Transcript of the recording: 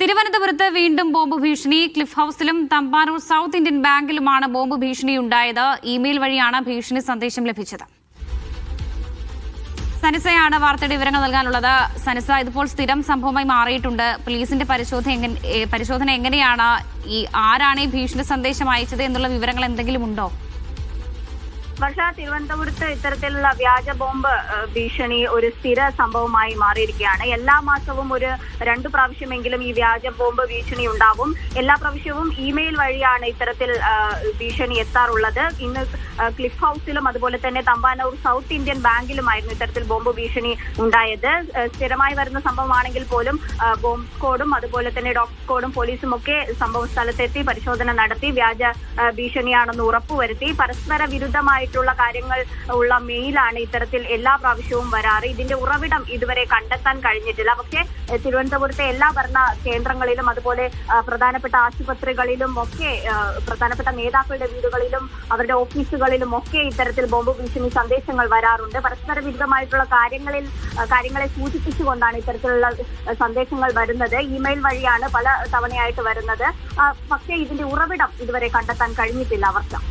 തിരുവനന്തപുരത്ത് വീണ്ടും ബോംബ് ഭീഷണി. ക്ലിഫ് ഹൌസിലും തമ്പാനൂർ സൗത്ത് ഇന്ത്യൻ ബാങ്കിലുമാണ് ബോംബ് ഭീഷണി ഉണ്ടായത്. ഇമെയിൽ വഴിയാണ് ഭീഷണി സന്ദേശം ലഭിച്ചത്. സനിസയാണ് വാർത്തയുടെ വിവരങ്ങൾ നൽകാനുള്ളത്. സനിസ, ഇതിപ്പോൾ സ്ഥിരം സംഭവമായി മാറിയിട്ടുണ്ട്. പോലീസിന്റെ പരിശോധന എങ്ങനെയാണ്? ആരാണ് ഈ ഭീഷണി സന്ദേശം അയച്ചത് എന്നുള്ള വിവരങ്ങൾ എന്തെങ്കിലും ഉണ്ടോ? വർഷ, തിരുവനന്തപുരത്ത് ഇത്തരത്തിലുള്ള വ്യാജ ബോംബ് ഭീഷണി ഒരു സ്ഥിര സംഭവമായി മാറിയിരിക്കുകയാണ്. എല്ലാ മാസവും ഒരു 2 പ്രാവശ്യമെങ്കിലും ഈ വ്യാജ ബോംബ് ഭീഷണി ഉണ്ടാവും. എല്ലാ പ്രാവശ്യവും ഇമെയിൽ വഴിയാണ് ഇത്തരത്തിൽ ഭീഷണി എത്താറുള്ളത്. ഇന്ന് ക്ലിഫ് ഹൌസിലും അതുപോലെ തന്നെ തമ്പാനൂർ സൗത്ത് ഇന്ത്യൻ ബാങ്കിലുമായിരുന്നു ഇത്തരത്തിൽ ബോംബ് ഭീഷണി ഉണ്ടായത്. സ്ഥിരമായി വരുന്ന സംഭവമാണെങ്കിൽ പോലും ബോംബ് സ്ക്വാഡും അതുപോലെ തന്നെ ഡോഗ് സ്ക്വാഡും പോലീസും ഒക്കെ സംഭവ സ്ഥലത്തെത്തി പരിശോധന നടത്തി വ്യാജ ഭീഷണിയാണെന്ന് ഉറപ്പുവരുത്തി. പരസ്പര വിരുദ്ധമായി കാര്യങ്ങൾ ഉള്ള മെയിലാണ് ഇത്തരത്തിൽ എല്ലാ പ്രാവശ്യവും വരാറ്. ഇതിന്റെ ഉറവിടം ഇതുവരെ കണ്ടെത്താൻ കഴിഞ്ഞിട്ടില്ല. പക്ഷേ തിരുവനന്തപുരത്തെ എല്ലാ ഭരണ കേന്ദ്രങ്ങളിലും അതുപോലെ പ്രധാനപ്പെട്ട ആശുപത്രികളിലും ഒക്കെ പ്രധാനപ്പെട്ട നേതാക്കളുടെ വീടുകളിലും അവരുടെ ഓഫീസുകളിലും ഒക്കെ ഇത്തരത്തിൽ ബോംബ് ഭീഷണി സന്ദേശങ്ങൾ വരാറുണ്ട്. പരസ്പര വിരുദ്ധമായിട്ടുള്ള കാര്യങ്ങളെ സൂചിപ്പിച്ചുകൊണ്ടാണ് ഇത്തരത്തിലുള്ള സന്ദേശങ്ങൾ വരുന്നത്. ഇമെയിൽ വഴിയാണ് പല തവണയായിട്ട് വരുന്നത്. പക്ഷേ ഇതിന്റെ ഉറവിടം ഇതുവരെ കണ്ടെത്താൻ കഴിഞ്ഞിട്ടില്ല. വർഷം